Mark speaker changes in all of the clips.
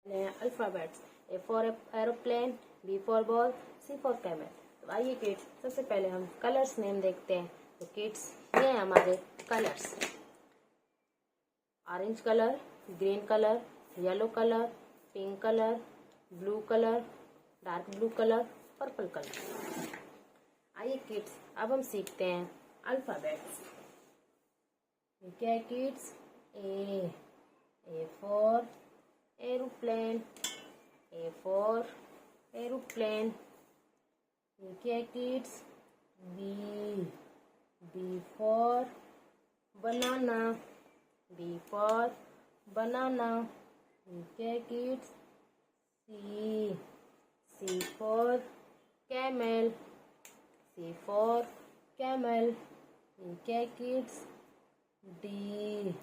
Speaker 1: Alphabets. A for aeroplane, B for ball, C for camel. तो आइए kids, सबसे पहले हम कलर्स नेम देखते हैं। तो किड्स, ये हैं हमारे colours. Orange colour, green colour, yellow colour, pink colour, blue colour, dark blue colour, purple colour. आइए किड्स, अब हम सीखते हैं अल्फाबेट्स। क्या है kids? A for aeroplane, A for aeroplane. क्या है kids? B for banana, B for banana. क्या है kids? C for camel, C for camel. क्या है kids? D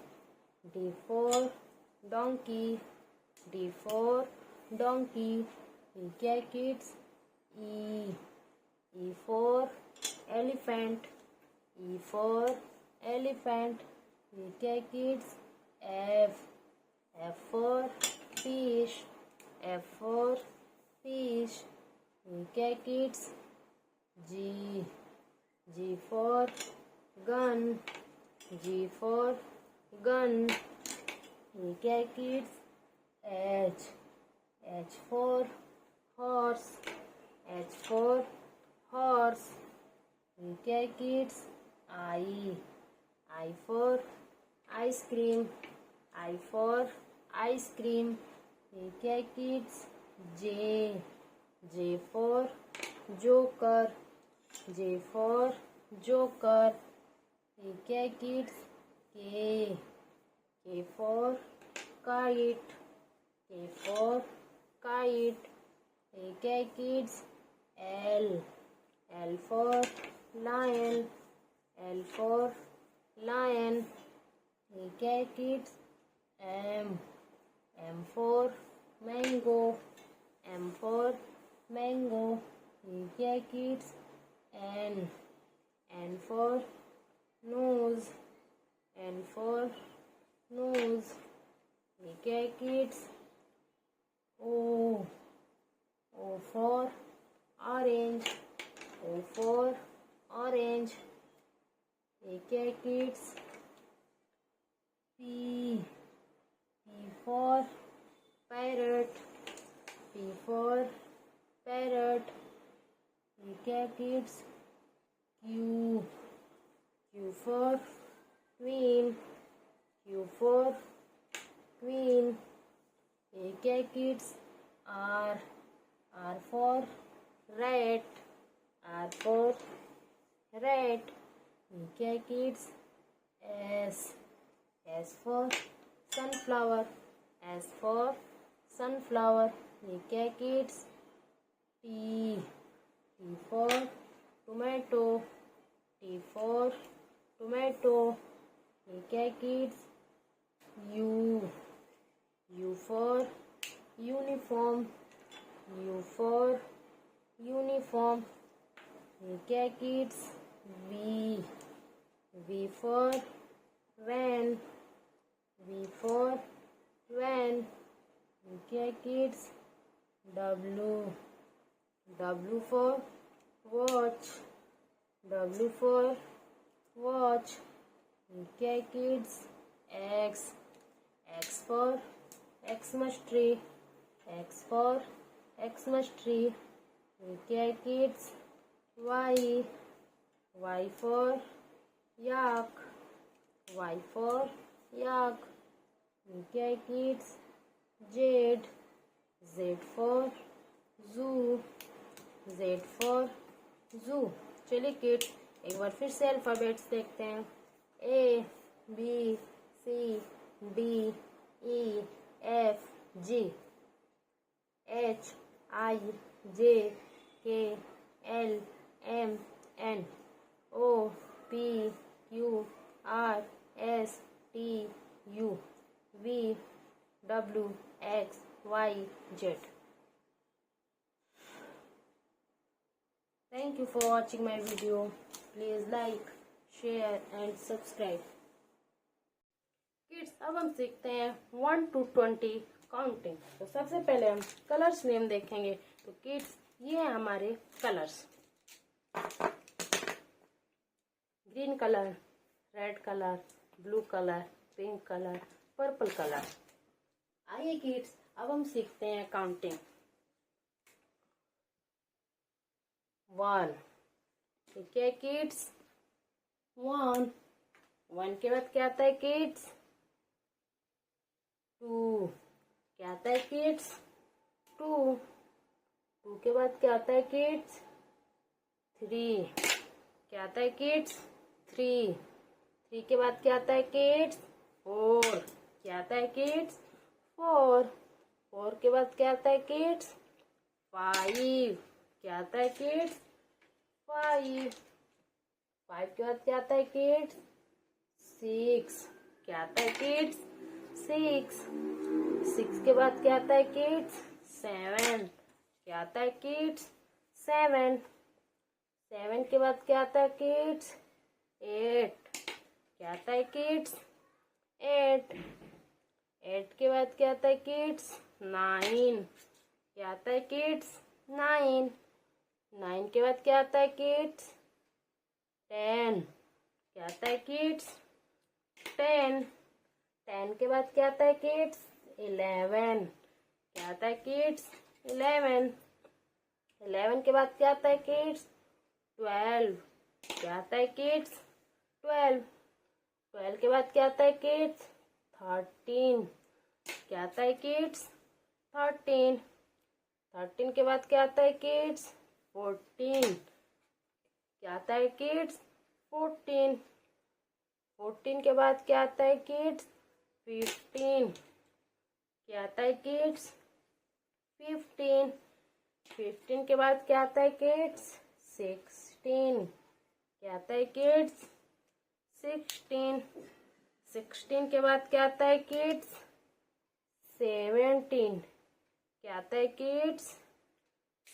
Speaker 1: for donkey, D for donkey. क्या है kids? E for elephant, E for elephant. क्या है kids? F for fish, F for fish. क्या है kids? G for gun, G for gun. क्या है kids? H for horse, H for horse. क्या है kids? I for ice cream, I for ice cream. क्या है kids? J for joker, J for joker. क्या है kids? K for kite, K for kite. क्या है kids? L for lion, L for lion. क्या है kids? M for mango, M for mango. क्या है kids? N for nose, N for nose. क्या है kids? O for orange, O for orange. क्या है kids? P for parrot, P for parrot. क्या है kids? Q for queen, Q for queen. क्या है kids? R for rat, R for rat. क्या है kids? S for sunflower, S for sunflower. क्या है kids? T for tomato, T for tomato. क्या है kids? You for uniform, U for uniform. क्या है kids? V for van, V for van. क्या है kids? W for watch, W for watch. क्या है kids? X for Xmas tree, X for Xmas tree. क्या है kids? Y for yak, Y for yak. क्या है kids? Z for zoo, Z for zoo. चलिए kids, एक बार फिर से अल्फाबेट्स देखते हैं। ABCDEFG, HIJKLMN, OPQRSTU, VWXYZ. Thank you for watching my video. Please like, share and subscribe. Kids, अब हम सीखते हैं 1 to 20 काउंटिंग। तो सबसे पहले हम कलर्स नेम देखेंगे। तो किड्स ये है हमारे colours. Green colour, red colour, blue colour, pink colour, purple colour. आइए किड्स अब हम सीखते हैं काउंटिंग। 1, ठीक है किड्स, 1। 1 के बाद क्या आता है किड्स? 2, क्या आता है किड्स? 2। 2 के बाद क्या आता है किड्स? 3, क्या आता है किड्स? 3। 3 के बाद क्या आता है किड्स? 4, क्या आता है किड्स? 4। 4 के बाद क्या आता है किड्स? 5, क्या आता है किड्स? 5। 5 के बाद क्या आता है किड्स? 6, क्या आता है किड्स? 6। 6 के बाद क्या आता है किड्स? 7, क्या आता है किड्स? 7। 7 के बाद क्या आता है किड्स? 8, क्या आता है किड्स? 8। 8 के बाद क्या आता है किड्स? 9, क्या आता है किड्स? 9। 9 के बाद क्या आता है किड्स? 10, क्या आता है किड्स? 10। 10 के बाद क्या आता है किड्स? 11, क्या आता है किड्स? 11। 11 के बाद क्या आता है किड्स? 12, क्या आता है किड्स? 12। 12 के बाद क्या आता है किड्स? 13, क्या आता है किड्स? 13। 13 के बाद क्या आता है किड्स? 14, क्या आता है किड्स? 14। 14 के बाद क्या आता है किड्स? 15, क्या आता है किड्स? 15। 15 के बाद क्या आता है किड्स? 16, क्या आता है किड्स? 16। 16 के बाद क्या आता है किड्स? 17, क्या आता है किड्स?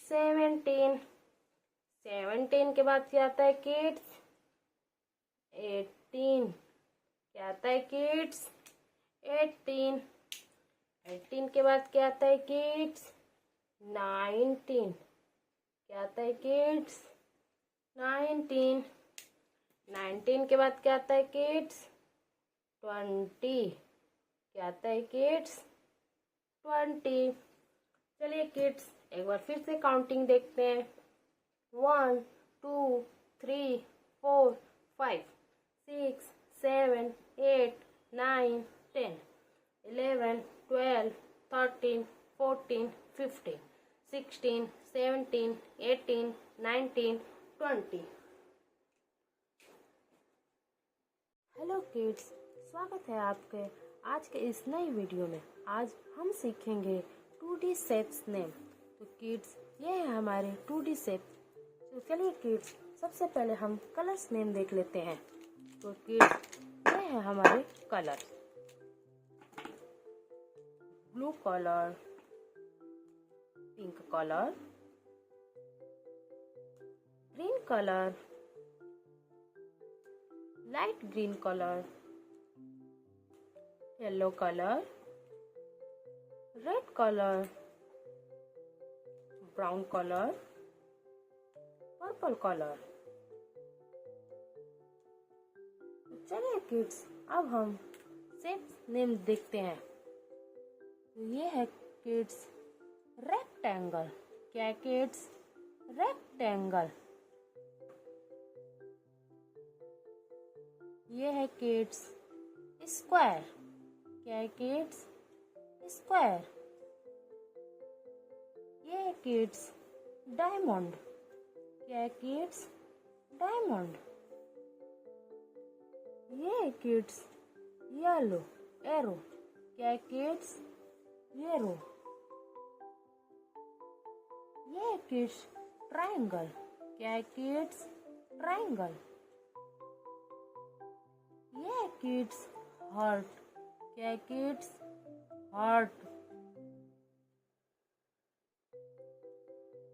Speaker 1: 17। 17 के बाद क्या आता है किड्स? 18, क्या आता है किड्स? 18। 18 के बाद क्या आता है किड्स? 19, क्या आता है किड्स? 19। 19 के बाद क्या आता है किड्स? 20, क्या आता है किड्स? 20। चलिए किड्स एक बार फिर से काउंटिंग देखते हैं। 1, 2, 3, 4, 5, 6, 7, 8, 9, 10, 11, 12, 13, 14, 15, 16, 17, 18, 19, 20। हेलो किड्स, स्वागत है आपके आज के इस नई वीडियो में। आज हम सीखेंगे 2D शेप्स नेम। तो किड्स ये है हमारे 2D शेप। तो चलिए किड्स सबसे पहले हम कलर्स नेम देख लेते हैं। तो किड्स ये है हमारे colour. Blue colour, pink colour, green colour, light green colour, yellow colour, red colour, brown colour, purple colour. चलिए किड्स अब हम शेप्स नेम देखते हैं। तो ये है किड्स रेक्टेंगल। क्या है किड्स? रेक्टेंगल। ये है किड्स स्क्वायर। क्या है किड्स? स्क्वायर। ये है किड्स डायमंड। क्या है किड्स? डायमंड। ये है किड्स येलो एरो। क्या है किड्स? येलो। ये है किड्स ट्रायंगल। क्या है किड्स? ट्रायंगल। ये है किड्स हार्ट। क्या है किड्स? हार्ट।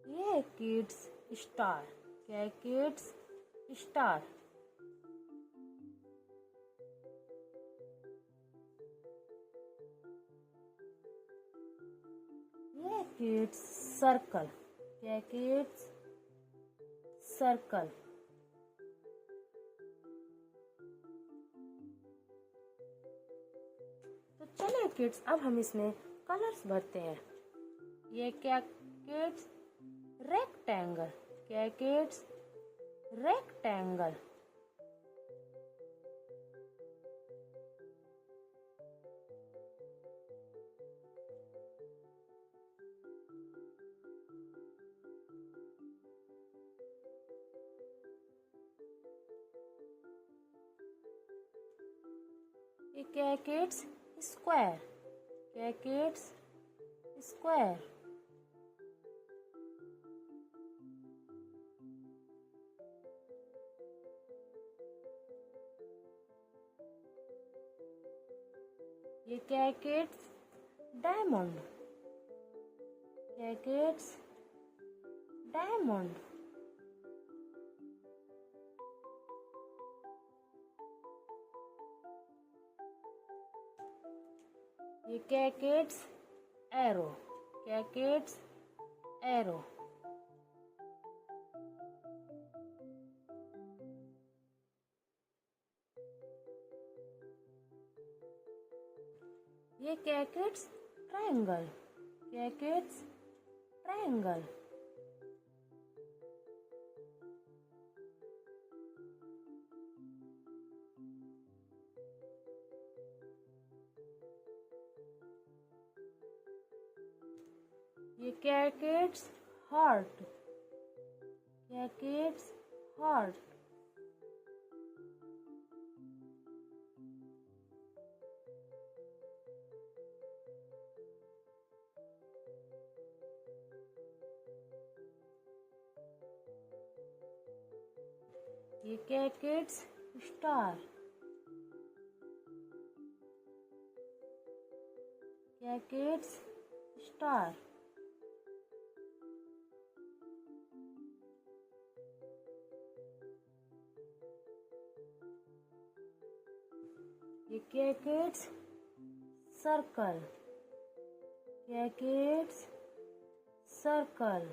Speaker 1: ये है किड्स स्टार। क्या है kids? Star. kids circle. K kids circle. तो चलिए किड्स, अब हम इसमें कलर्स भरते हैं। ये क्या किड्स? रेक्टेंगल। क्या किड्स? रेक्टेंगल। ये क्या है किड्स? स्क्वायर। क्या है किड्स? स्क्वायर। ये क्या है किड्स? डायमंड। क्या है किड्स? डायमंड। ये क्या है किड्स? एरो। क्या है किड्स? एरो। ये क्या है किड्स? ट्रायंगल। क्या है किड्स? ट्रायंगल। ये क्या है किड्स? हार्ट। क्या है किड्स? हार्ट। ये क्या है किड्स? स्टार। क्या है किड्स? स्टार। ये क्या है किड्स? सर्कल। क्या है kids? Circle.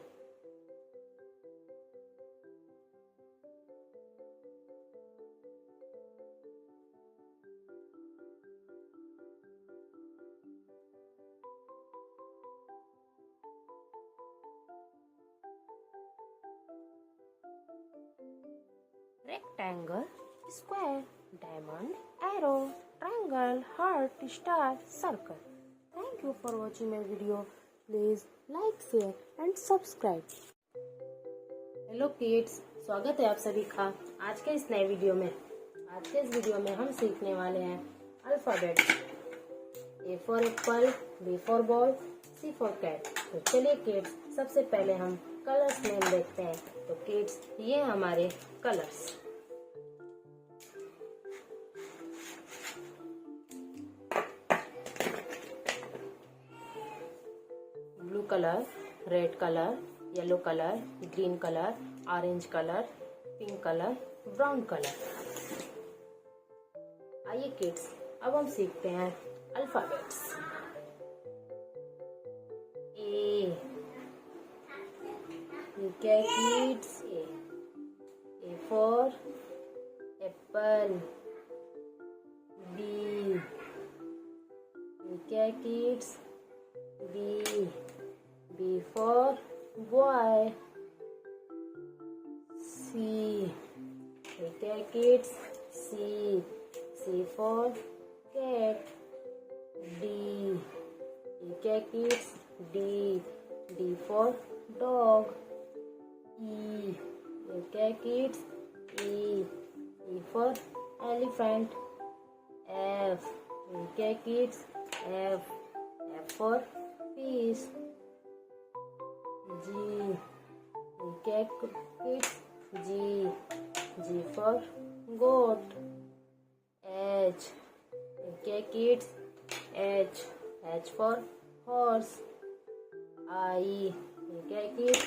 Speaker 1: Rectangle, square, diamond, arrow, triangle, heart, star, circle. Thank you for watching my video. Please like, share and subscribe. Hello kids, स्वागत है आप सभी का आज के इस नए वीडियो में। आज के इस वीडियो में हम सीखने वाले हैं alphabet. A for apple, B for ball, C for cat। तो चलिए किड्स, सबसे पहले हम कलर्स नेम देखते हैं। तो किड्स, ये हमारे colours. Blue colour, red colour, yellow colour, green colour, orange colour, pink colour, brown colour. आइए किड्स, अब हम सीखते हैं अल्फाबेट्स। ए क्या kids? A for apple. B क्या kids? B for boy. C okay kids? C for cat. D okay kids? D for dog. E okay kids? E for elephant. F okay kids? F for fish. G okay kids? G for goat. H okay kids? H for horse. I okay kids?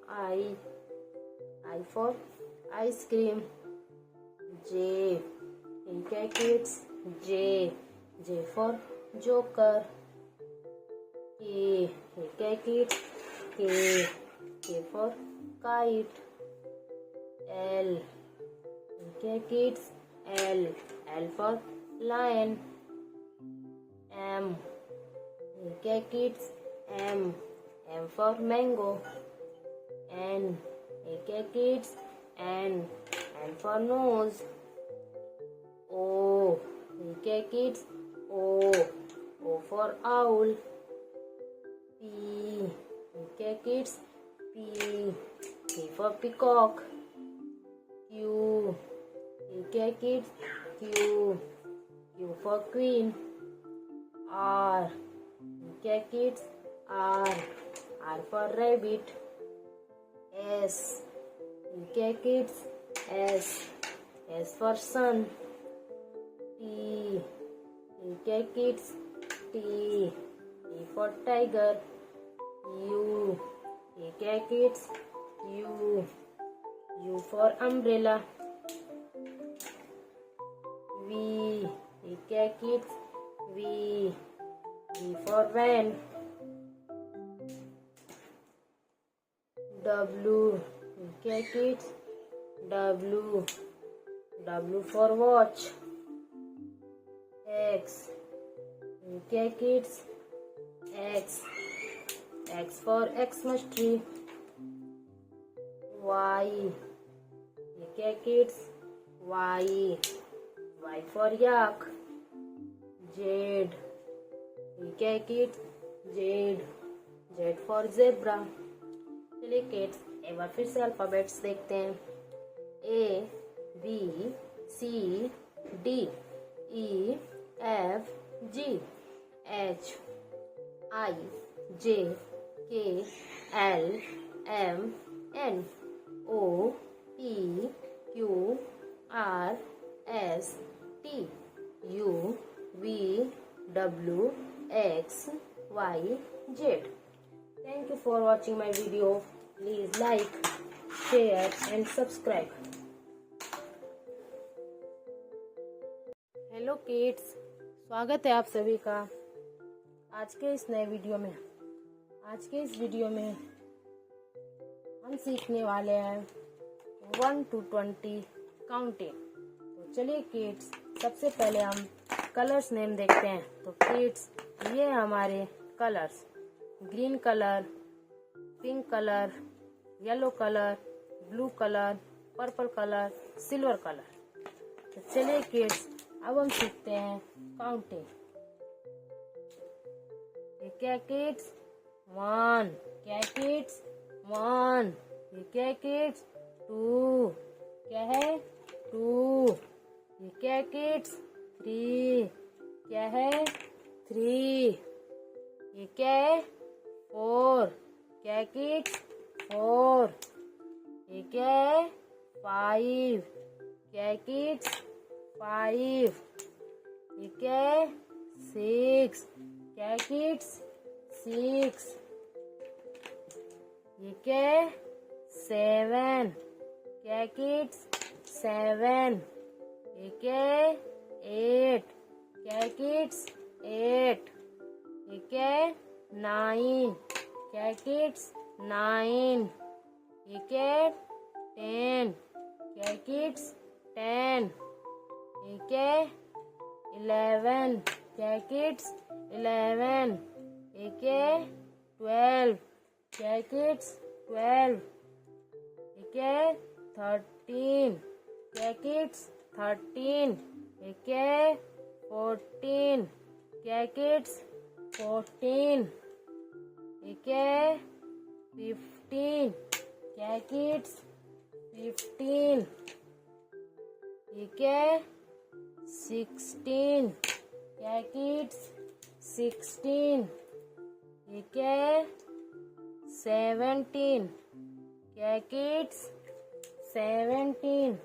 Speaker 1: I for ice cream. J okay kids? J for joker. K K kids, K for kite. L, K kids, L for lion. M, K kids, M for mango. N, K kids, N for nose. O, K kids, O for owl. P, K kids, P for peacock. Q, K kids, Q for queen. R, K kids, R for rabbit. S, K kids, S for sun. T, K kids, T for tiger. U, K kids, U for umbrella. V, K kids, V for van. W, K kids, W for watch. X, K kids, X for Xmas tree. Y, K kids, Y for yak. Z, K kids, Z for zebra. चलिए kids एक बार फिर से alphabets देखते हैं. A B C D E F G H I J K L M N O P Q R S T U V W X Y Z. Thank you for watching my video. Please like, share and subscribe. Hello kids, स्वागत है आप सभी का आज के इस नए video में. आज के इस वीडियो में हम सीखने वाले हैं 1 to 20 काउंटिंग. तो चलिए किड्स, सबसे पहले हम कलर्स नेम देखते हैं. तो किड्स, ये हमारे colours: green colour, pink colour, yellow colour, blue colour, purple colour, silver colour. तो चलिए किड्स, अब हम सीखते हैं काउंटिंग. क्या किड्स? 1. क्या किड्स? 1. क्या किड्स? 2. क्या है? 2. क्या किड्स? 3. क्या है? 3. ये क्या है? 4. क्या किड्स? 4. ये क्या है? 5. क्या किड्स? 5. ये क्या है? 6. क्या किड्स? 6. ये क्या है? 7. क्या किड्स? 7. ये क्या है? 8. क्या किड्स? 8. ये क्या है? 9. क्या किड्स? 9. ये क्या है? 10. क्या किड्स? 10. ये क्या है? 11. क्या किड्स? 11. ये क्या है? 12. क्या किड्स? 12. ये क्या है? 13. क्या किड्स? 13. ये क्या है? 14. क्या किड्स? 14. ये क्या है? 15. क्या किड्स? 15. ये क्या है? 16. क्या किड्स? 16. ये क्या है? 17. क्या किड्स? 17.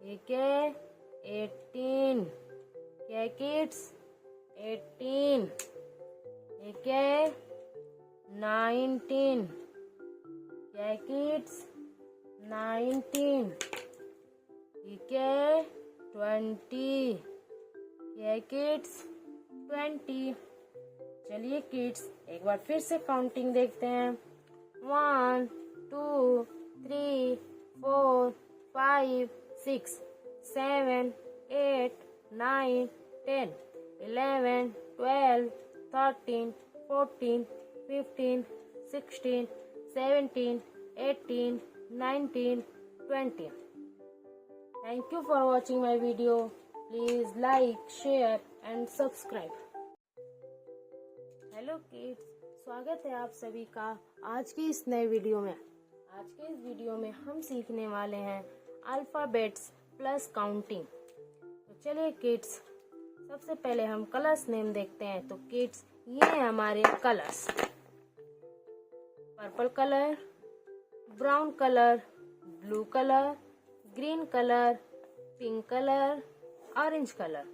Speaker 1: ये क्या है? 18. क्या किड्स? 18. ये क्या है? 19. क्या किड्स? 19. ये क्या है? 20. क्या किड्स? 20. चलिए किड्स एक बार फिर से काउंटिंग देखते हैं। 1 2 3 4 5 6 7 8 9 10 11 12 13 14 15 16 17 18 19 20. Thank you for watching my video. Please like, share and subscribe. Hello kids, स्वागत है आप सभी का आज की इस नए वीडियो में। आज के इस वीडियो में हम सीखने वाले हैं अल्फाबेट्स प्लस काउंटिंग। तो चलिए किड्स, सबसे पहले हम कलर्स नेम देखते हैं। तो किड्स, ये हैं हमारे colours. Purple colour, brown colour, blue colour, green colour, pink colour, orange colour.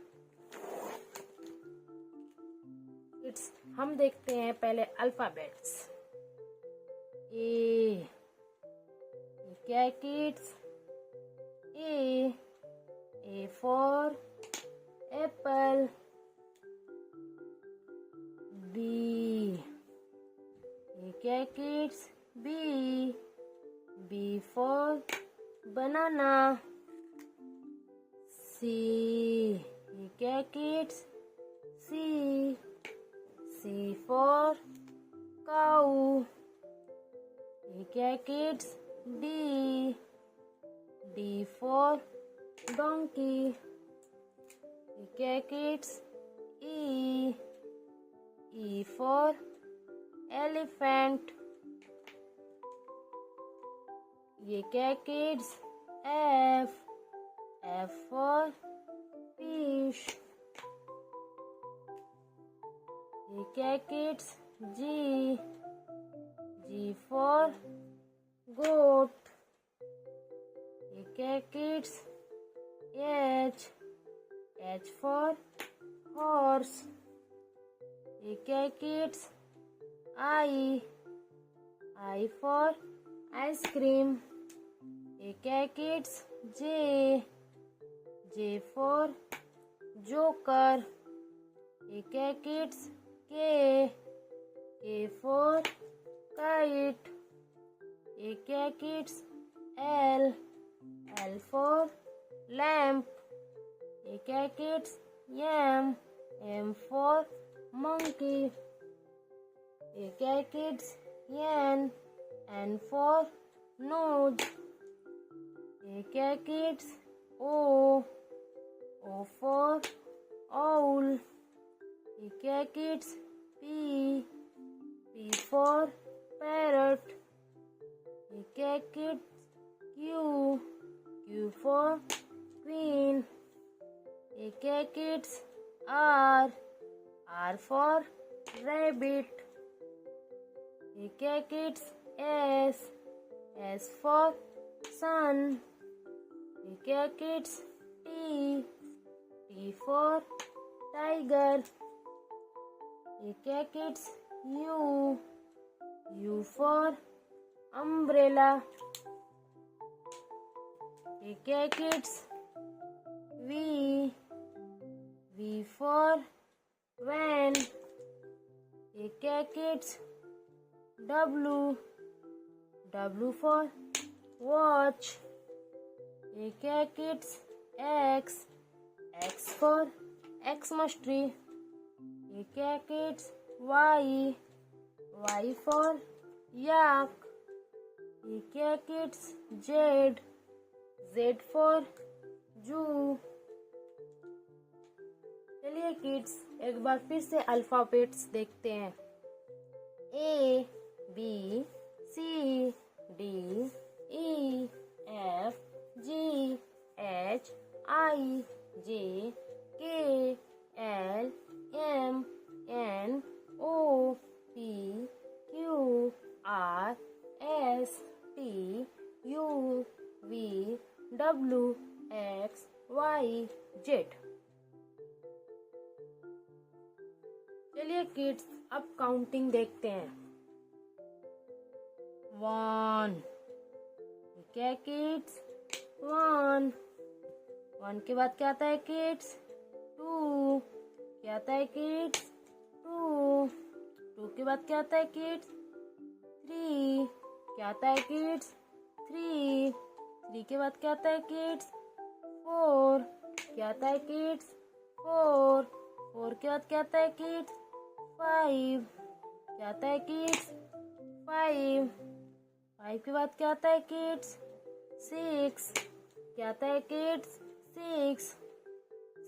Speaker 1: Kids, हम देखते हैं पहले अल्फाबेट्स। ए क्या है kids? A for apple. B क्या है kids? B for banana. C क्या है किड्स? सी फॉर काऊ। क्या है किड्स? D for donkey. क्या है किड्स? E for elephant. ये क्या है किड्स? F for fish. ये क्या है किड्स? जी फॉर गोट। ये क्या है किड्स? H for horse. ये क्या है किड्स? I for ice cream. ये क्या है किड्स? J for joker. ये क्या है किड्स? K for kite. ये क्या है किड्स? L for lamp. ये क्या है किड्स? M for monkey. ये क्या है किड्स? N for knows. ये क्या है किड्स? O for owl. ये क्या है किड्स? P for parrot. ये क्या है किड्स? Q for queen. ये क्या है किड्स? R for rabbit. ये क्या है किड्स? S for sun. ये क्या है किड्स? T for tiger. ये क्या है किड्स? U for umbrella. ये क्या है किड्स? V for van. ये क्या है किड्स? W for watch. ये क्या है kids? X for Xmas tree. ये क्या है किड्स? Y फॉर याक. ये क्या है किड्स? Z for zoo. चलिए किड्स एक बार फिर से अल्फाबेट्स देखते हैं। A B C D E F G H I J K L M N O P Q R S T U V W X Y Z। चलिए kids अब counting देखते हैं। 1 क्या है किड्स? 1 के बाद क्या आता है किड्स? 2 क्या आता है किड्स? 2, 2 के बाद क्या आता है किड्स? 3, क्या आता है किड्स? 3, 3 के बाद क्या आता है किड्स? 4, क्या आता है किड्स? 4, 4 के बाद क्या आता है किड्स? 5, क्या आता है किड्स? 5, 5 के बाद क्या आता है किड्स? 6, क्या आता है किड्स? 6,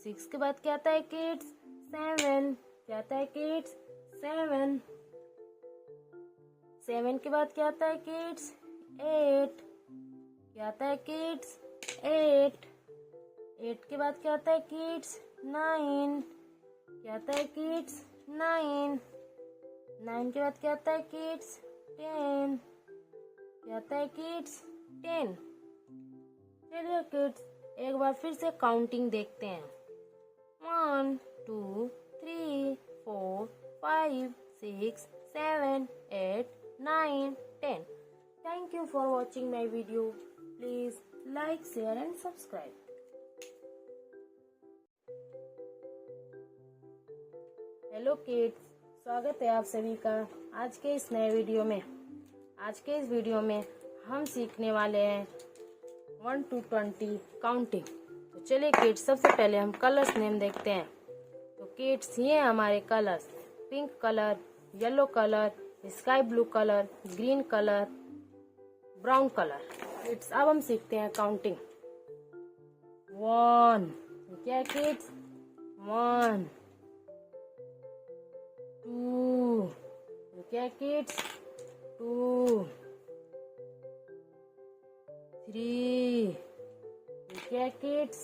Speaker 1: 6 के बाद क्या आता है किड्स? 7, क्या आता है किड्स? 7, 7 के बाद क्या आता है किड्स? 8, क्या आता है किड्स? 8, 8 के बाद क्या आता है किड्स? 9, क्या आता है किड्स? 9, 9 के बाद क्या आता है किड्स? 10, क्या आता है किड्स? 10। चलिए किड्स एक बार फिर से काउंटिंग देखते हैं। 1, 2, 3, 4, 5, 6, 7, 8, 9, 10. Thank you for watching my video. Please like, share and subscribe. Hello kids, स्वागत है आप सभी का आज के इस नए वीडियो में। आज के इस वीडियो में हम सीखने वाले हैं 1 to 20 काउंटिंग। तो चलिए किड्स सबसे पहले हम कलर्स नेम देखते हैं। तो किड्स ये हमारे colours, pink colour, yellow colour, sky blue colour, green colour, brown colour. Kids अब हम सीखते हैं काउंटिंग। 1, क्या है किड्स? 1, 2, क्या है किड्स? 2, 3, क्या है किड्स?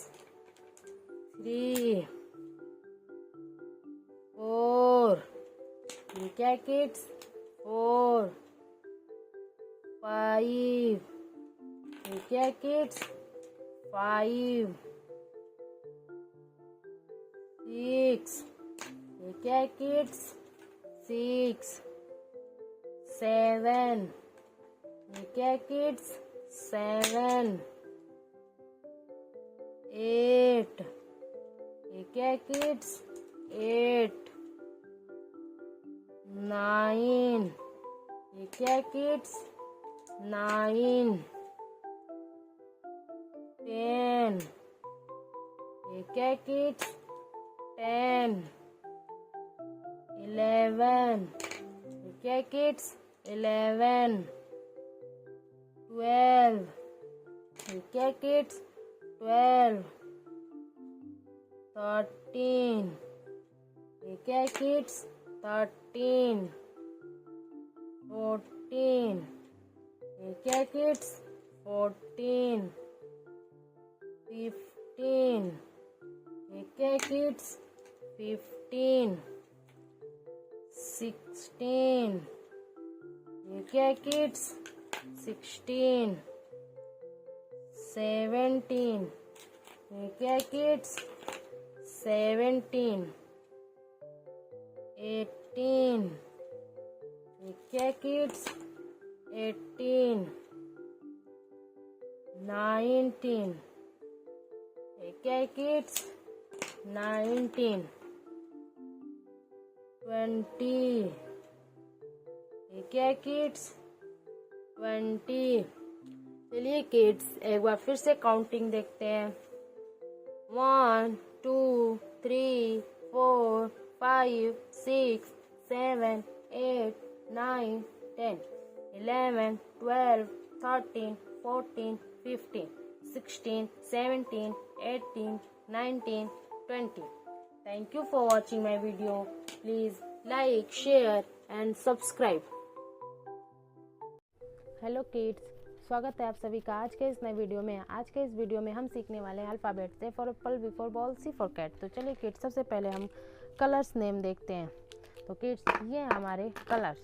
Speaker 1: 3, 4, क्या है किड्स? 4, 5, क्या है किड्स? 5, 6, क्या है किड्स? 6, 7, क्या है किड्स? 7, 8, क्या है किड्स? 8, 9, क्या है किड्स? 9, 10, क्या है किड्स? 10, 11, क्या है किड्स? 11, 12, क्या है किड्स? 12, 13, क्या है किड्स? 13, 14, क्या है किड्स? 14, 15, क्या है किड्स? 15, 16, क्या है किड्स? 16, 17, क्या है किड्स? 17, 18, क्या है किड्स? 18, 19, क्या है किड्स? 19, 20, क्या है किड्स? 20। चलिए किड्स एक बार फिर से काउंटिंग देखते हैं। 1, 2, 3, 4, 5, 6, 7, 8, 9, 10, 11, 12, 13, 14, 15, 16, 17, 18, 19, 20. Thank you for watching my video. Please like, share and subscribe. Hello kids, स्वागत है आप सभी का आज के इस नए वीडियो में। आज के इस वीडियो में हम सीखने वाले हैं alphabet. A for apple, B for ball, C for cat. तो चलिए किड्स सबसे पहले हम कलर्स नेम देखते हैं। तो किड्स ये हमारे colours,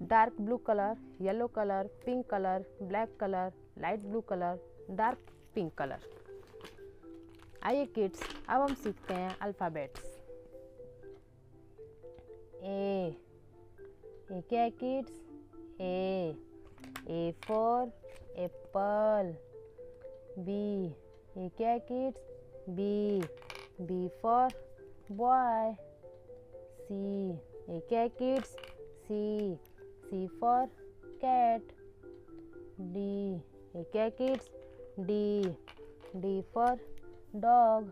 Speaker 1: dark blue colour, yellow colour, pink colour, black colour, light blue colour, dark pink colour. आइए किड्स अब हम सीखते हैं अल्फ़ाबेट्स। ए क्या है kids? A for apple. B क्या है kids? B for boy. C. A क्या kids? C. C for cat. D. A क्या kids? D. D for dog.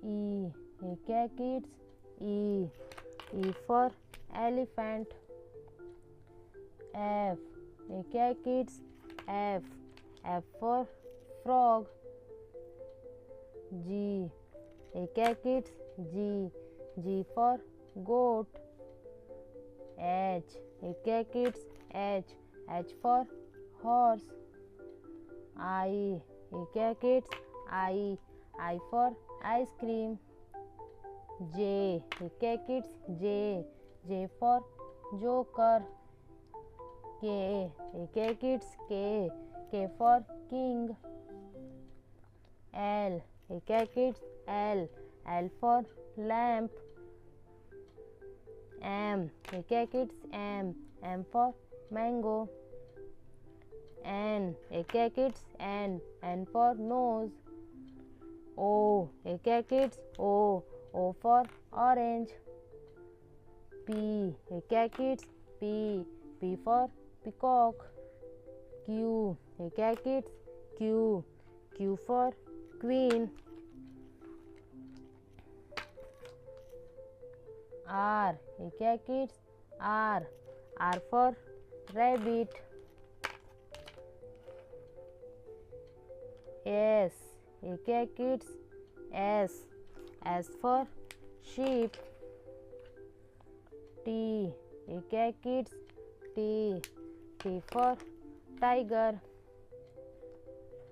Speaker 1: E. A क्या kids? E. E for elephant. F. A क्या kids? F. F for frog. G. A क्या kids? G. G for goat. H. A क्या kids? H. H for horse. I. A क्या kids? I. I for ice cream. J. A क्या kids? J. J for joker. K. A क्या kids? K. K for king. L. A क्या kids? L. L for lamp. M. A क्या kids? M. M for mango. N. A क्या kids? N. N for nose. O. A क्या kids? O. O for orange. P. A क्या kids? P. P for peacock. Q. A क्या kids? Q. Q for queen. R. A क्या kids? R. R for rabbit. S. A क्या kids? S. S for sheep. T. A क्या kids? T. T for tiger.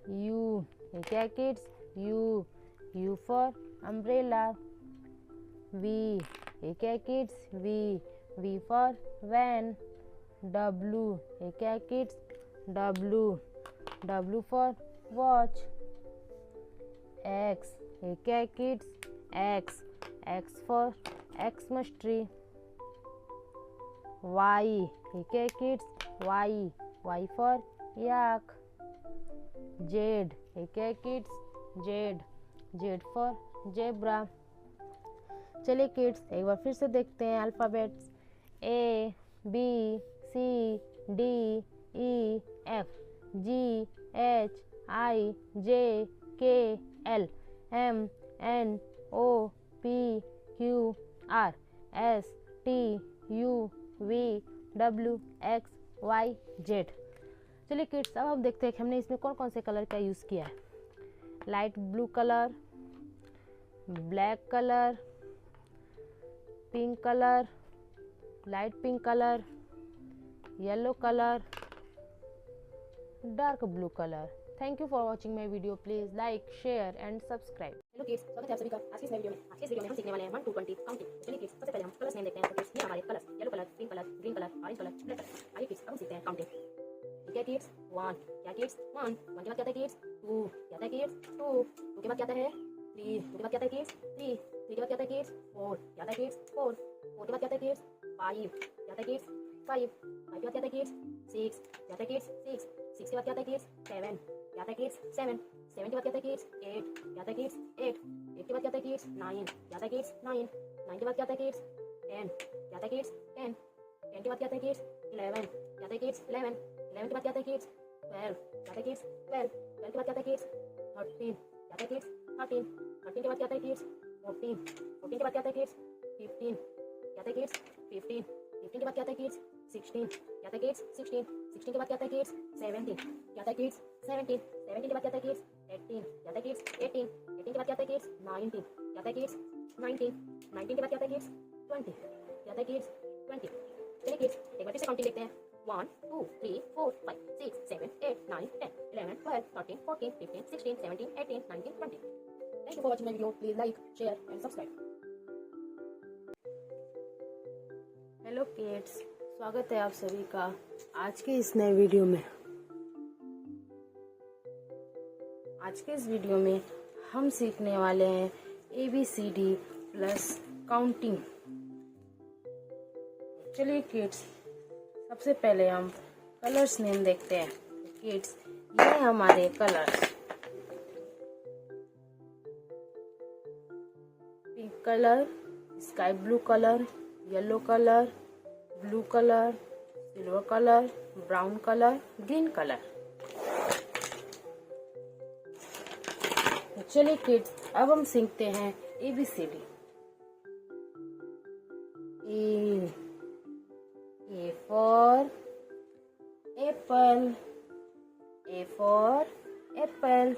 Speaker 1: U. A क्या kids? U. U for umbrella. V. A क्या kids? V. V for van. W. A क्या kids? W. W for watch. X. A क्या kids? X. X for Xmas tree. Y. A क्या kids? Y. Y for yak. Z. A क्या kids? Z. Z for zebra. चलिए kids एक बार फिर से देखते हैं alphabets A B C D E F G H I J K L M N O P Q R S T U V W X Y Z। चलिए kids अब हम देखते हैं कि हमने इसमें कौन कौन से कलर का यूज़ किया है। Light blue colour, black colour, pink colour, light pink colour, yellow colour, dark blue colour. Thank you for watching my video. Please like, share and subscribe. Hello kids, स्वागत है आप सभी का आज की इस नई वीडियो में। आज की इस वीडियो में हम सीखने वाले हैं 1 to 20 काउंटिंग। चलिए किड्स सबसे पहले हम कलर्स नेम देखते हैं। तो किड्स ये हमारे colours yellow colour, pink colour, green colour, orange colour, black colour. आइए किड्स अब हम सीखते हैं काउंटिंग। क्या किड्स 1 क्या किड्स 1 1 के बाद क्या आता है किड्स 2 क्या आता है किड्स 2 2 के बाद क्या आता है 3 2 के बाद क्या आता है किड्स 3 3 के बाद क्या आता है किड्स 4 क्या आता है किड्स 4 4 के बाद क्या आता है किड्स 5 क्या आता है किड्स 5 5 के बाद क्या आता है किड्स 6 क्या आता है किड्स 6 6 के बाद क्या आता है किड्स 7 क्या आता है किड्स 7 7 के बाद क्या आता है किड्स 8 क्या आता है किड्स 8 8 के बाद क्या आता है किड्स 9 क्या आता है किड्स 9 9 के बाद क्या आता है किड्स 10 क्या आता है किड्स 10 10 के बाद क्या आता है किड्स 11 क्या आता है किड्स 11 11 के बाद क्या आता है किड्स 12 क्या आता है किड्स 12 12 के बाद क्या आता है किड्स 13 क्या आता है किड्स 13 13 के बाद क्या आता है किड्स 14 14 के बाद क्या आता है किड्स 15 क्या आता है किड्स 15 15 के बाद क्या आता है किड्स 16 क्या आता है किड्स 16 16 के बाद क्या आता है किड्स 17 क्या आता है किड्स 17 17 के बाद क्या आता है किड्स 18 क्या आता है किड्स 18 18 के बाद क्या आता है किड्स 19 क्या आता है किड्स 19 19 के बाद क्या आता है किड्स 20 क्या आता है किड्स 20। चलिए किड्स एक बार फिर से काउंटिंग देखते हैं 1 2 3 4 5 6 7 8 9 10 11 12 13 14 15 16 17 18 19 20। Thank you for watching my video. Please like, share and subscribe. Hello kids, स्वागत है आप सभी का आज के इस नए वीडियो में। आज के इस वीडियो में हम सीखने वाले हैं ABCD प्लस काउंटिंग। चलिए किड्स सबसे पहले हम कलर्स नेम देखते हैं। किड्स ये हमारे colours pink colour, sky blue color, yellow color, blue color, silver color, brown color, green color. चलिए किड्स, अब हम सीखते हैं ABCD. A for apple. A for apple.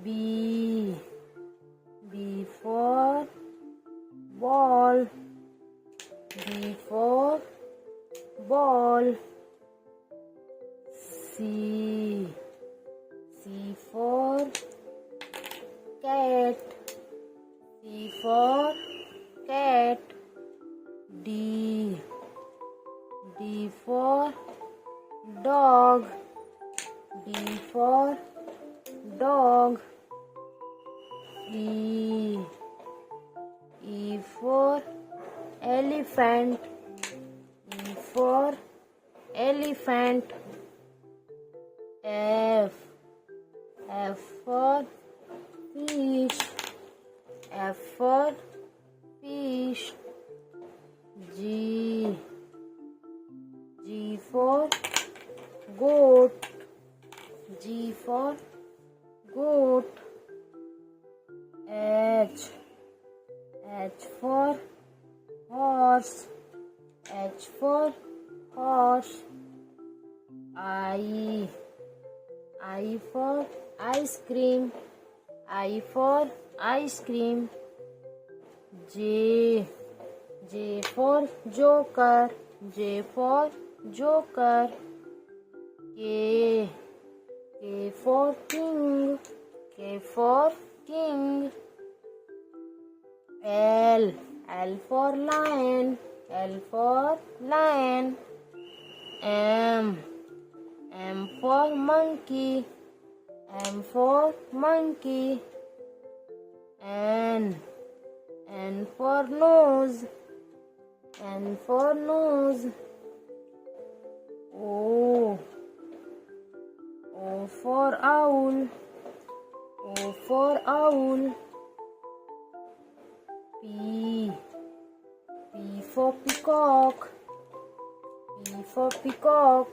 Speaker 1: B for ball. B for ball. C for cat. C for cat. D for dog. D for dog. E for elephant. E for elephant. F for fish. F for fish. G for goat. G for goat. H for horse. H for horse. I for ice cream. I for ice cream. J for joker. J for joker. K for king. K for king. L for lion. L for lion. M for monkey. M for monkey. N for nose. N for nose. O for owl. O for owl. P for peacock. P for peacock.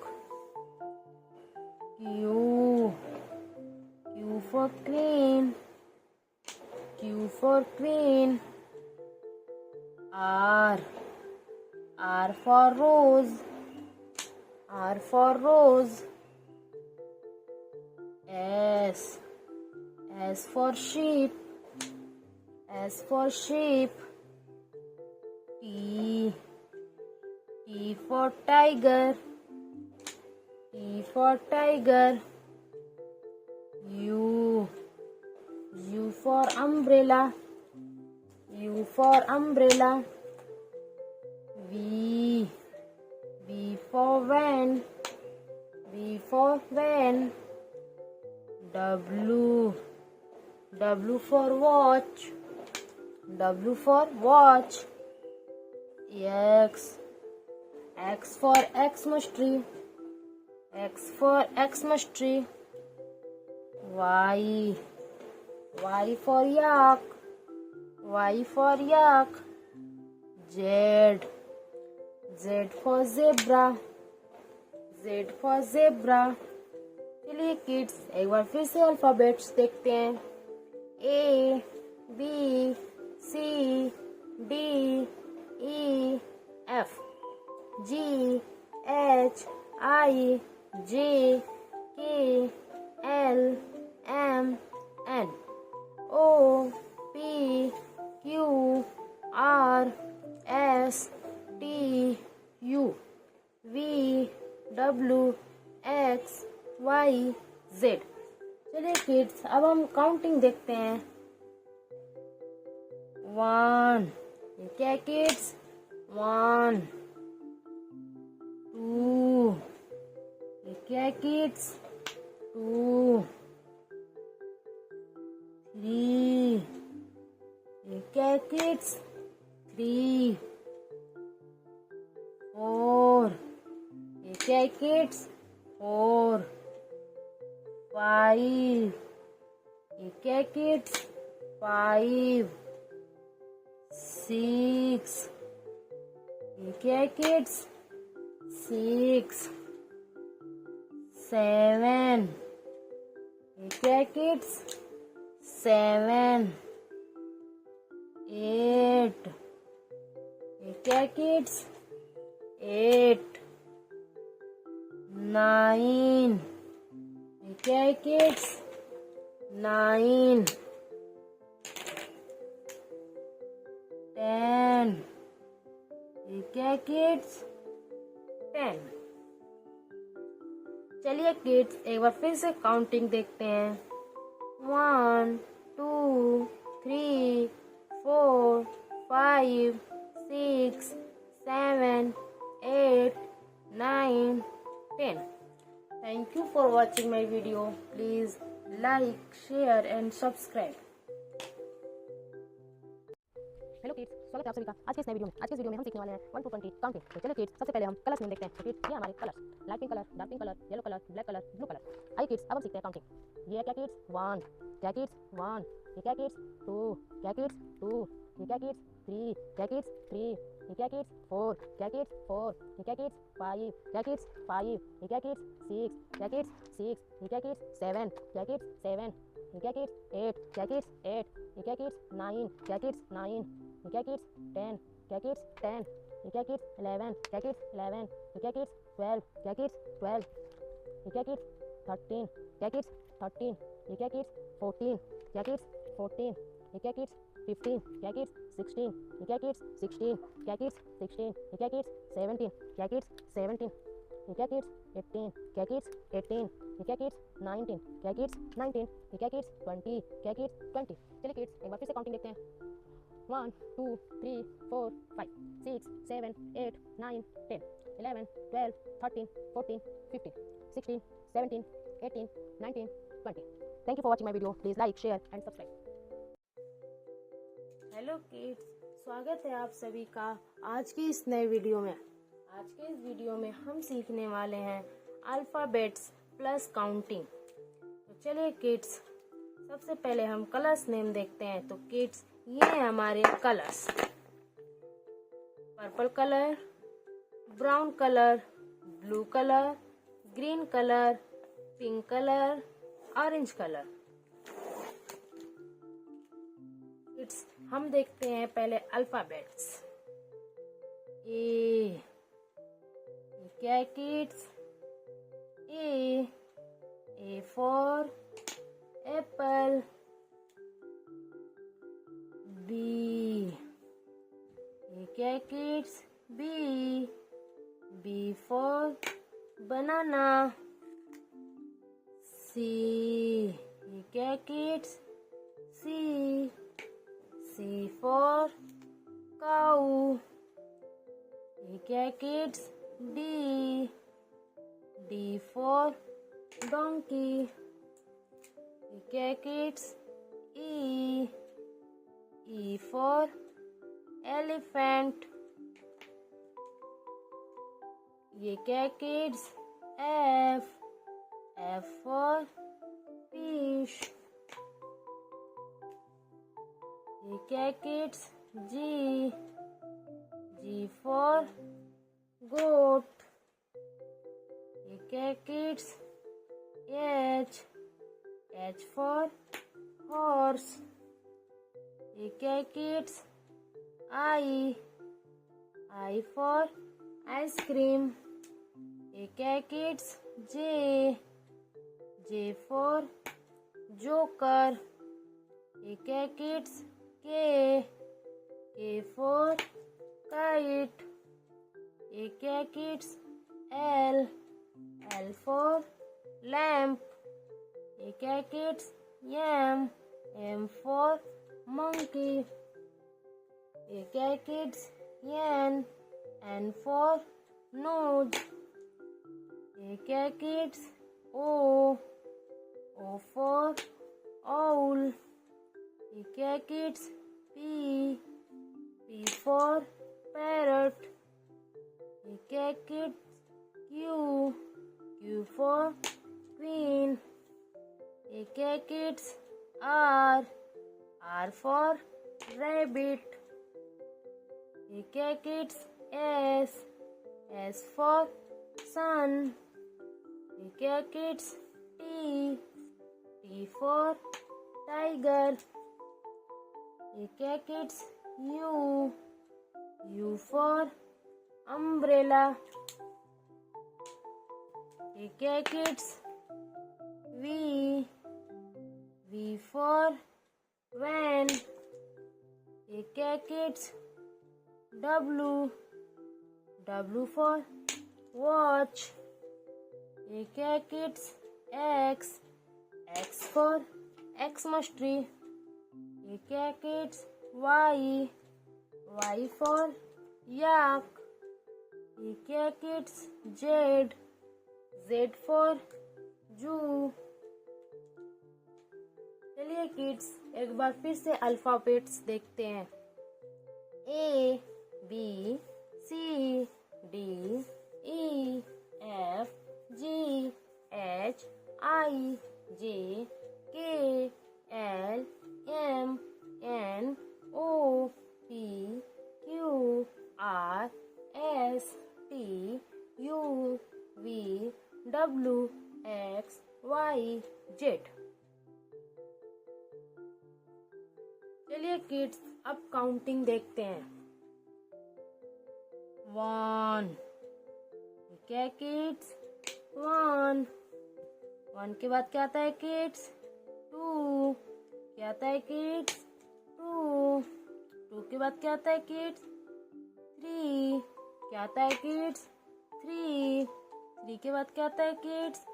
Speaker 1: Q for queen. Q for queen. R for rose. R for rose. S for sheep. S for sheep. T for tiger. T for tiger. U for umbrella. U for umbrella. V for van. V for van. W for watch. W for watch. X for Xmas tree. X for Xmas tree. Y for yak. Y for yak. Z for zebra. Z for zebra. चलिए kids, एक बार फिर से alphabets देखते हैं. A B C D E F G H I J K L M N O P Q R S T U V W X Y Z. चलिए kids, अब हम counting देखते हैं. 1 ये क्या है किड्स? 1 2 ये क्या है किड्स? 2 3 ये क्या है किड्स? 3 4 ये क्या है किड्स? 4 5 ये क्या है किड्स? 5 6 ये क्या है किड्स 6 7 ये क्या है किड्स 7 8 ये क्या है किड्स 8 9 ये क्या है किड्स 9 10 ये क्या है किड्स 10। चलिए किड्स एक बार फिर से काउंटिंग देखते हैं 1 2 3 4 5 6 7 8 9 10। Thank you for watching my video. Please like, share and subscribe.
Speaker 2: Hello kids, स्वागत है आप सभी का आज के इस नए वीडियो में। आज के इस वीडियो में हम सीखने वाले हैं 1 to 20 काउंटिंग। तो चलिए किड्स, सबसे पहले हम कलर्स नेम देखते हैं। तो किड्स, ये हमारे colours, light pink colour, dark pink colour, yellow colour, black colour, blue colour. आइए किड्स, अब हम सीखते हैं काउंटिंग। ये है क्या किड्स 1, क्या किड्स 1, ये क्या किड्स 2, क्या किड्स 2, ये क्या किड्स 3, क्या किड्स 3, ये क्या किड्स 4, क्या किड्स 4, ये क्या किड्स 5, क्या किड्स 5, ये क्या किड्स 6, क्या किड्स 6, ये क्या किड्स 7, क्या किड्स 7, ये क्या किड्स 8, क्या किड्स 8, ये क्या किड्स 9, क्या किड्स 9, ये क्या किड्स 10, क्या किड्स 10, ये क्या किड्स 11, क्या किड्स 11, ये क्या किड्स 12, क्या किड्स 12, ये क्या किड्स 13, क्या किड्स 13, ये क्या किड्स 14, क्या किड्स 14, ये क्या किड्स 15, क्या किड्स 16, ये क्या किड्स 16, क्या किड्स 16, ये क्या किड्स 17, क्या किड्स 17, ये क्या किड्स 18, क्या किड्स 18, ये क्या किड्स 19, क्या किड्स 19, ये क्या किड्स 20, क्या किड्स 20। चलिए किड्स एक बार फिर से काउंटिंग देखते हैं 1 2 3 4 5 6 7 8 9 10 11 12 13 14 15 16 17 18 19 20। Thank you for watching my video. Please like, share and subscribe.
Speaker 1: Hello kids, स्वागत है आप सभी का आज की इस नए वीडियो में। आज के इस वीडियो में हम सीखने वाले हैं अल्फ़ाबेट्स प्लस काउंटिंग। तो चलिए किड्स, सबसे पहले हम कलर्स नेम देखते हैं। तो किड्स, ये हैं हमारे colours, purple colour, brown colour, blue colour, green colour, pink colour, orange colour. Kids, हम देखते हैं पहले अल्फाबेट्स। ए क्या है kids A for apple. B ये क्या है kids B for banana. C ये क्या है किड्स सी फॉर काऊ। ये क्या है किड्स डी फॉर डोंकी। ये क्या है किड्स ई फॉर एलिफेंट। ये क्या है किड्स एफ फॉर फिश। ये क्या है किड्स जी फॉर गोट। ये क्या है किड्स एच फॉर हॉर्स। ये क्या है किड्स आई फॉर आइसक्रीम। ये क्या है किड्स जे फॉर जोकर। ये क्या है किड्स के फॉर काइट। ये क्या है किड्स एल फॉर लैम्प। ये क्या है किड्स एम फॉर monkey। ये क्या है किड्स एन फॉर nose। ये क्या है किड्स ओ फॉर owl। ये क्या है किड्स पी फॉर parrot। ये क्या है किड्स क्यू फॉर queen। ये क्या है kids R for rabbit. Okay kids, S. S for sun. Okay kids, T. T for tiger. Okay kids, U. U for umbrella. Okay kids, V. V for van. Okay kids, W. W for watch. Okay kids, X. X for Xmas tree. Okay kids, Y. Y for yak. Okay kids, Z. Z for zoo. चलिए kids एक बार फिर से alphabets देखते हैं। A B C D E F G H I J K L M N O P Q R S T U V W X Y Z। चलिए kids अब counting देखते हैं। 1 ठीक है किड्स, 1 1 के बाद क्या आता है किड्स, 2 क्या आता है किड्स, 2 2 के बाद क्या आता है किड्स, 3 क्या आता है किड्स, 3 3 के बाद क्या आता है किड्स,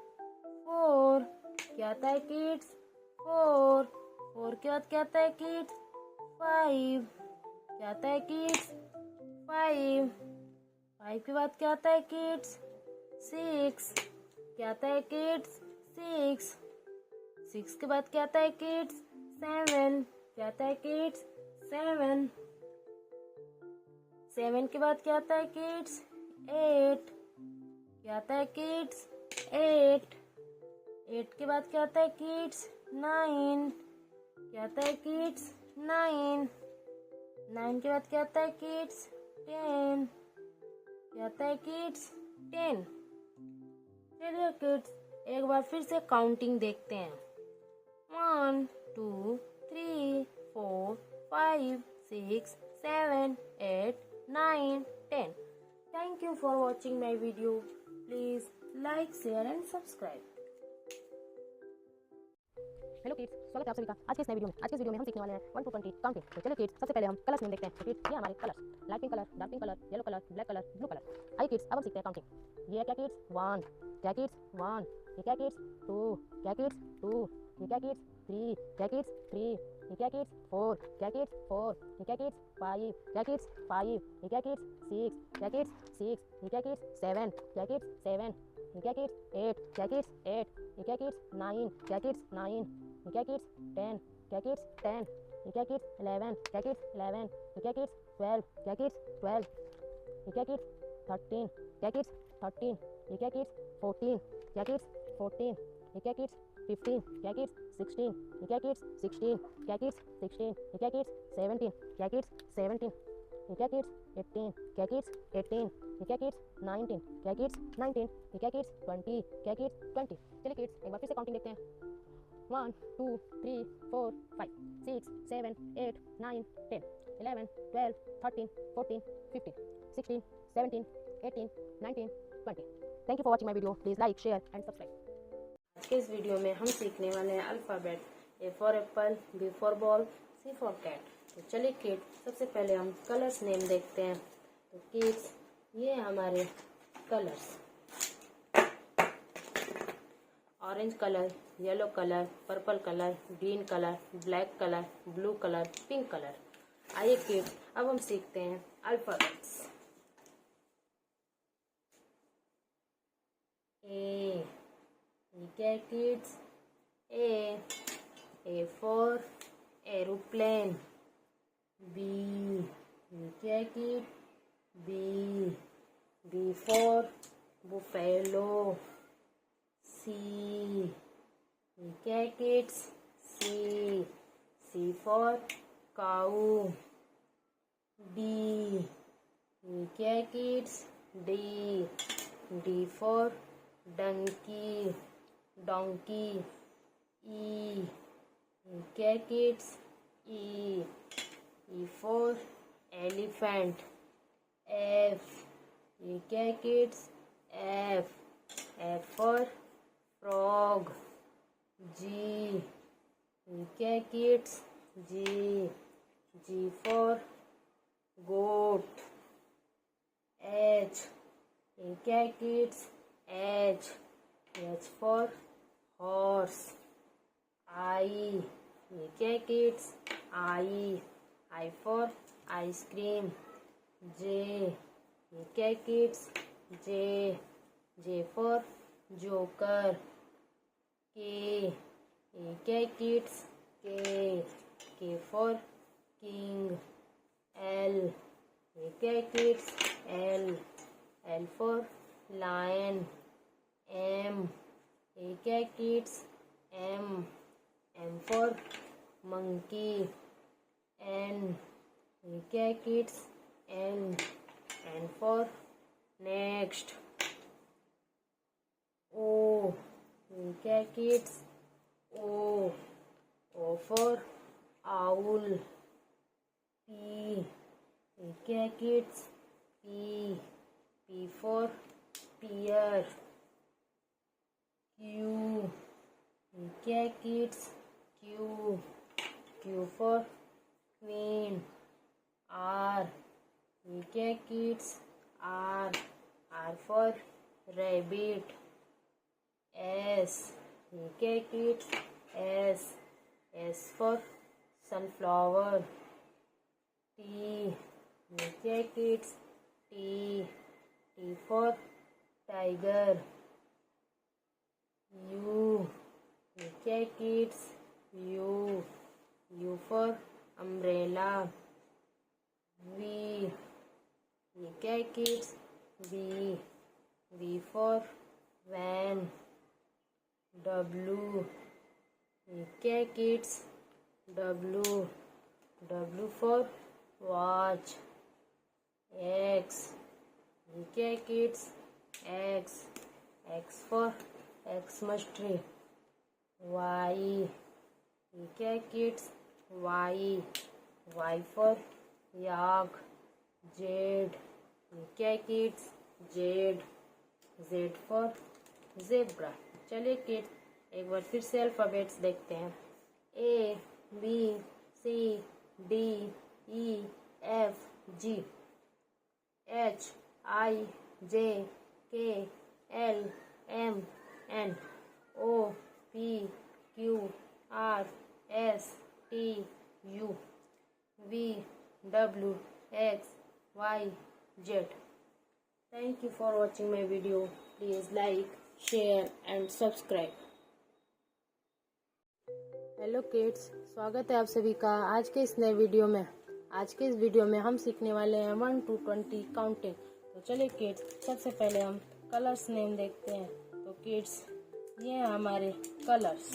Speaker 1: 4 क्या आता है किड्स, 4 4 के बाद क्या आता है किड्स, 5 क्या आता है किड्स, 5 5 के बाद क्या आता है किड्स, 6 क्या आता है किड्स, 6 6 के बाद क्या आता है किड्स, 7 क्या आता है किड्स, 7 7 के बाद क्या आता है किड्स, 8 क्या आता है किड्स, 8 8 के बाद क्या आता है किड्स, 9 क्या आता है किड्स, 9 9 के बाद क्या आता है किड्स, 10 क्या आता है किड्स, 10। चलिए किड्स एक बार फिर से काउंटिंग देखते हैं। 1 2 3 4 5 6 7 8 9 10। Thank you for watching my video. Please like, share and subscribe.
Speaker 2: Hello kids, स्वागत है आप सभी का आज के इस नए वीडियो में हम सीखने वाले हैं 1 to 20 काउंटिंग। तो चलिए किड्स सबसे पहले हम कलर्स नेम देखते हैं। तो किड्स ये हमारे colours, light pink colour, dark pink colour, yellow colour, black colour, blue colour. आइए किड्स अब हम सीखते हैं काउंटिंग। ये क्या किड्स, 1 क्या किड्स, 1 ये क्या किड्स, 2 क्या किड्स, 2 ये क्या किड्स, 3 क्या किड्स, 3 ये क्या किड्स, 4 क्या किड्स, 4 ये क्या किड्स, 5 क्या किड्स, 5 ये क्या किड्स, 6 क्या किड्स, 6 ये क्या किड्स, 7 क्या किड्स, 7 ये क्या किड्स, 8 क्या किड्स, 8 ये क्या किड्स, 9 क्या किड्स, 9 ये क्या किड्स, 10 क्या किड्स, 10 ये क्या किड्स, 11 क्या किड्स, 11 ये क्या किड्स, 12 क्या किड्स, 12 ये क्या किड्स, 13 क्या किड्स, 13 ये क्या किड्स, 14 क्या किड्स, 14 ये क्या किड्स, 15 क्या किड्स, 16 ये क्या किड्स, 16 क्या किड्स, 16 ये क्या किड्स, 17 क्या किड्स, 17 ये क्या किड्स, 18 क्या किड्स, 18 ये क्या किड्स, 19 क्या किड्स, 19 ये क्या किड्स, 20 क्या किड्स, 20। चलिए किड्स एक बार फिर से काउंटिंग देखते हैं। 1 2 3 4 5 6 7 8 9 10 11 12 13 14 15 16 17 18 19 20। Thank you for watching my video. Please like, share and subscribe.
Speaker 1: आज के इस वीडियो में हम सीखने वाले हैं alphabet. A for apple, B for ball, C for cat. तो चलिए किड्स सबसे पहले हम कलर्स नेम देखते हैं। तो किड्स ये हमारे colours, orange colour, yellow colour, purple colour, green colour, black colour, blue colour, pink colour. आइए किड्स अब हम सीखते हैं अल्फाबेट्स। ए क्या है kids, A for aeroplane. B क्या है kid, B for buffalo. C क्या है kids, C for cow. D. क्या है kids? D. D for donkey. Donkey. E. क्या है kids? E. E for elephant. F. ये क्या है kids? F. F for frog. G. ये क्या है kids? G. G for goat. H. ये क्या है kids? H. H for horse. I. ये क्या है kids? I. I for ice cream. J. ये क्या है kids? J. J for joker. K. ये क्या है kids? K. K for king. L. ये क्या है kids? L. L for lion. M. ये क्या है kids? M. M for monkey. N. ये क्या है kids? N. N for next. O. ये क्या है kids? O. O for owl. P. ये क्या है kids? P. P for pear. Q. ये क्या है kids? Q. Q for queen. R. ये क्या है kids? R. R for rabbit. S. ये क्या है kids? S. S for sunflower. T. ये क्या है kids? T. T for tiger. U. ये क्या है kids? U. U for umbrella. V. ये क्या है kids? V. V for van. W. ये क्या है kids? W. W for watch. X. ये क्या है kids? X. X for Xmas tree. Y. ये क्या है kids? Y. Y for yak. Z. ये क्या है kids? Z. Z for zebra. चलिए किड्स एक बार फिर से अल्फ़ाबेट्स देखते हैं. A B C D E F G H I J K L M N O P Q R S T U V W X Y Z. Thank you for watching my video. Please like, share and subscribe. Hello kids, स्वागत है आप सभी का आज के इस नए video में. आज के इस वीडियो में हम सीखने वाले हैं 1 to 20 काउंटिंग. तो चलिए किड्स सबसे पहले हम कलर्स नेम देखते हैं. तो किड्स ये हैं हमारे colours.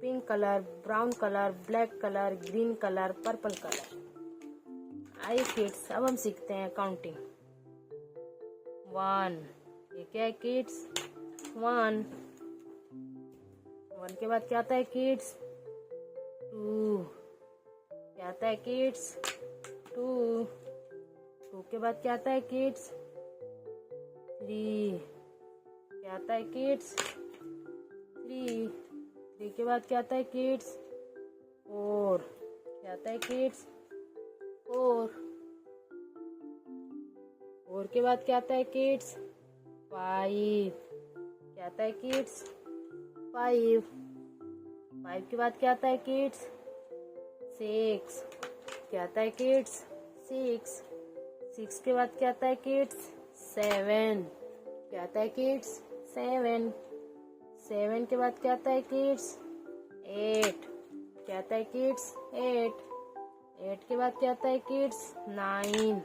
Speaker 1: Pink colour, brown colour, black colour, green colour, purple colour. आइए किड्स अब हम सीखते हैं काउंटिंग. 1. ये क्या है किड्स? 1. 1 के बाद क्या आता है किड्स? 2. क्या आता है किड्स? 2. 2 के बाद क्या आता है किड्स? 3. क्या आता है किड्स? 3. 3 के बाद क्या आता है किड्स? 4. क्या आता है किड्स? 4. 4 के बाद क्या आता है किड्स? 5. क्या आता है किड्स? 5. 5 के बाद क्या आता है किड्स? 6. क्या आता है किड्स? 6. 6 के बाद क्या आता है किड्स? 7. क्या आता है किड्स? 7. 7 के बाद क्या आता है किड्स? 8. क्या आता है किड्स? 8. 8 के बाद क्या आता है किड्स? 9.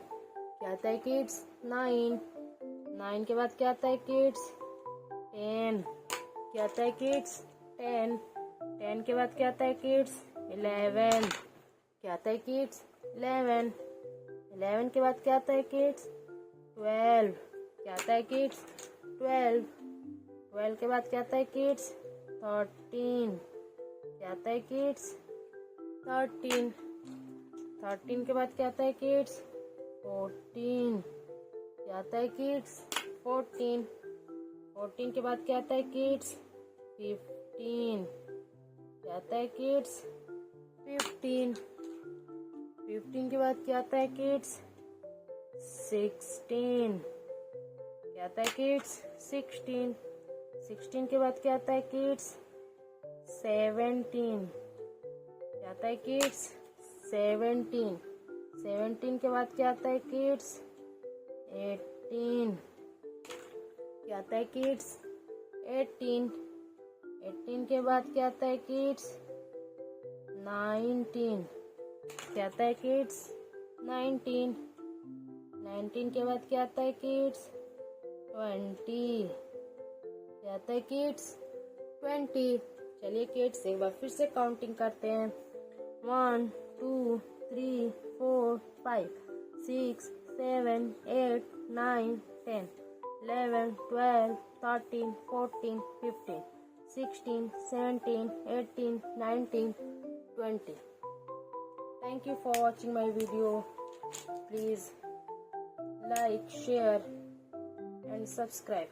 Speaker 1: क्या आता है किड्स? 9. 9 के बाद क्या आता है किड्स? 10. क्या आता है किड्स? 10, 10 के बाद क्या आता है किड्स? 11, क्या आता है किड्स? 11, 11 के बाद क्या आता है किड्स? 12, क्या आता है किड्स? 12, 12 के बाद क्या आता है किड्स? 13, क्या आता है किड्स? 13, 13 के बाद क्या आता है किड्स? 14, क्या आता है किड्स? 14, 14 के बाद क्या आता है किड्स? 15, क्या आता है किड्स? 15, 15 के बाद क्या आता है किड्स? 16, क्या आता है किड्स? 16, 16 के बाद क्या आता है किड्स? 17, क्या आता है किड्स? 17, 17 के बाद क्या आता है किड्स? 18, क्या आता है किड्स? 18, 18 के बाद क्या आता है किड्स? 19, क्या आता है किड्स? 19, 19 के बाद क्या आता है किड्स? 20, क्या आता है किड्स? 20। चलिए किड्स एक बार फिर से काउंटिंग करते हैं। 1, 2, 3, 4, 5, 6, 7, 8, 9, 10, 11, 12, 13, 14, 15, 16, 17, 18, 19, 20. Thank you for watching my video. Please like, share and subscribe.